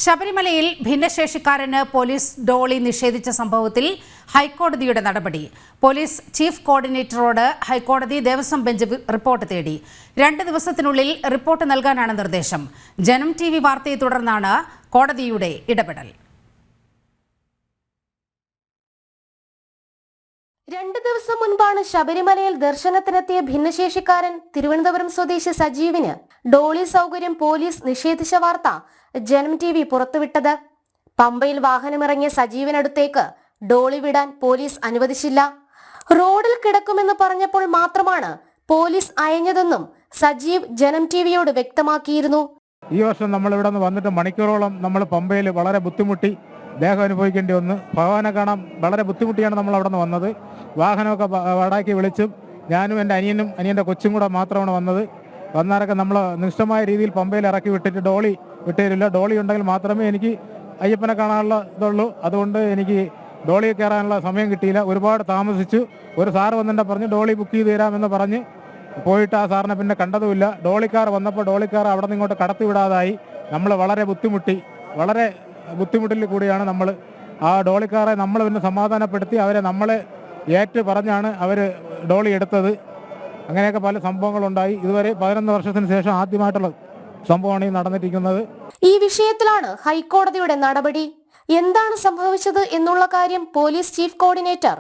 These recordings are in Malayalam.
ശബരിമലയിൽ ഭിന്നശേഷിക്കാരന് പോലീസ് ഡോളി നിഷേധിച്ച സംഭവത്തിൽ ഹൈക്കോടതിയുടെ നടപടി. പോലീസ് ചീഫ് കോർഡിനേറ്ററോട് ഹൈക്കോടതി ദേവസ്വം ബെഞ്ച് റിപ്പോർട്ട് തേടി. 2 ദിവസത്തിനുള്ളിൽ റിപ്പോർട്ട് നൽകാനാണ് നിർദ്ദേശം. ജനം TV വാർത്തയെ തുടർന്നാണ് കോടതിയുടെ ഇടപെടൽ. 2 ദിവസം മുൻപാണ് ശബരിമലയിൽ ദർശനത്തിനെത്തിയ ഭിന്നശേഷിക്കാരൻ തിരുവനന്തപുരം സ്വദേശി സജീവിന് ഡോളി സൗകര്യം പോലീസ് നിഷേധിച്ച വാർത്ത ജനം TV പുറത്തുവിട്ടത്. പമ്പയിൽ വാഹനമിറങ്ങിയ സജീവിനടുത്തേക്ക് ഡോളി വിടാൻ പോലീസ് അനുവദിച്ചില്ല. റോഡിൽ കിടക്കുമെന്ന് പറഞ്ഞപ്പോൾ മാത്രമാണ് പോലീസ് അയഞ്ഞതെന്നും സജീവ് ജനം TVയോട് വ്യക്തമാക്കിയിരുന്നു. ഈ വർഷം നമ്മൾ ഇവിടെ നിന്ന് വന്നിട്ട് മണിക്കൂറോളം നമ്മൾ പമ്പയിൽ വളരെ ബുദ്ധിമുട്ടി ദേഹം അനുഭവിക്കേണ്ടി വന്നു. ഭഗവാനെ കാണാൻ വളരെ ബുദ്ധിമുട്ടിയാണ് നമ്മൾ അവിടെ നിന്ന് വന്നത്. വാഹനമൊക്കെ വാടാക്കി വിളിച്ചും ഞാനും എൻ്റെ അനിയനും അനിയൻ്റെ കൊച്ചും കൂടെ മാത്രമാണ് വന്നത്. വന്നാരൊക്കെ നമ്മൾ നിഷ്ഠമായ രീതിയിൽ പമ്പയിൽ ഇറക്കി വിട്ടിട്ട് ഡോളി വിട്ടുതരില്ല. ഡോളി ഉണ്ടെങ്കിൽ മാത്രമേ എനിക്ക് അയ്യപ്പനെ കാണാനുള്ള ഇതുള്ളൂ. അതുകൊണ്ട് എനിക്ക് ഡോളി കയറാനുള്ള സമയം കിട്ടിയില്ല. ഒരുപാട് താമസിച്ചു. ഒരു സാറ് വന്നിട്ട് പറഞ്ഞ് ഡോളി ബുക്ക് ചെയ്ത് തരാമെന്ന് പറഞ്ഞ് പോയിട്ട് ആ സാറിനെ പിന്നെ കണ്ടതുമില്ല. ഡോളിക്കാർ വന്നപ്പോൾ ഡോളിക്കാർ അവിടെ നിന്ന് ഇങ്ങോട്ട് കടത്തിവിടാതായി. നമ്മൾ വളരെ ബുദ്ധിമുട്ടിൽ കൂടിയാണ് നമ്മൾ ആ ഡോളിക്കാരെ നമ്മൾ പിന്നെ സമാധാനപ്പെടുത്തി അവരെ നമ്മളെ ഏറ്റു പറഞ്ഞാണ് അവർ ഡോളി എടുത്തത്. അങ്ങനെയൊക്കെ പല സംഭവങ്ങളുണ്ടായി. ഇതുവരെ 11 വർഷത്തിന് ശേഷം ആദ്യമായിട്ടുള്ള സംഭവമാണ് ഈ നടന്നിരിക്കുന്നത്. ഈ വിഷയത്തിലാണ് ഹൈക്കോടതിയുടെ നടപടി. എന്താണ് സംഭവിച്ചത് എന്നുള്ള കാര്യം പോലീസ് ചീഫ് കോർഡിനേറ്റർ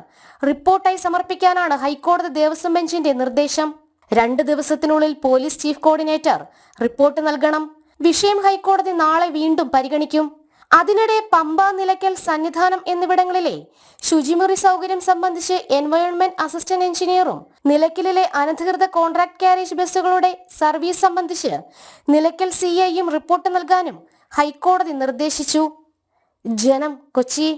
റിപ്പോർട്ടായി സമർപ്പിക്കാനാണ് ഹൈക്കോടതി ദേവസ്വം ബെഞ്ചിന്റെ നിർദ്ദേശം. 2 ദിവസത്തിനുള്ളിൽ പോലീസ് ചീഫ് കോർഡിനേറ്റർ റിപ്പോർട്ട് നൽകണം. വിഷയം ഹൈക്കോടതി നാളെ വീണ്ടും പരിഗണിക്കും. അതിനിടെ പമ്പ, നിലയ്ക്കൽ, സന്നിധാനം എന്നിവിടങ്ങളിലെ ശുചിമുറി സൗകര്യം സംബന്ധിച്ച് എൻവയോൺമെന്റ് അസിസ്റ്റന്റ് എഞ്ചിനീയറും നിലയ്ക്കലിലെ അനധികൃത കോൺട്രാക്ട് കാരേജ് ബസ്സുകളുടെ സർവീസ് സംബന്ധിച്ച് നിലയ്ക്കൽ CIയും റിപ്പോർട്ട് നൽകാനും ഹൈക്കോടതി നിർദ്ദേശിച്ചു. ജനം, കൊച്ചി.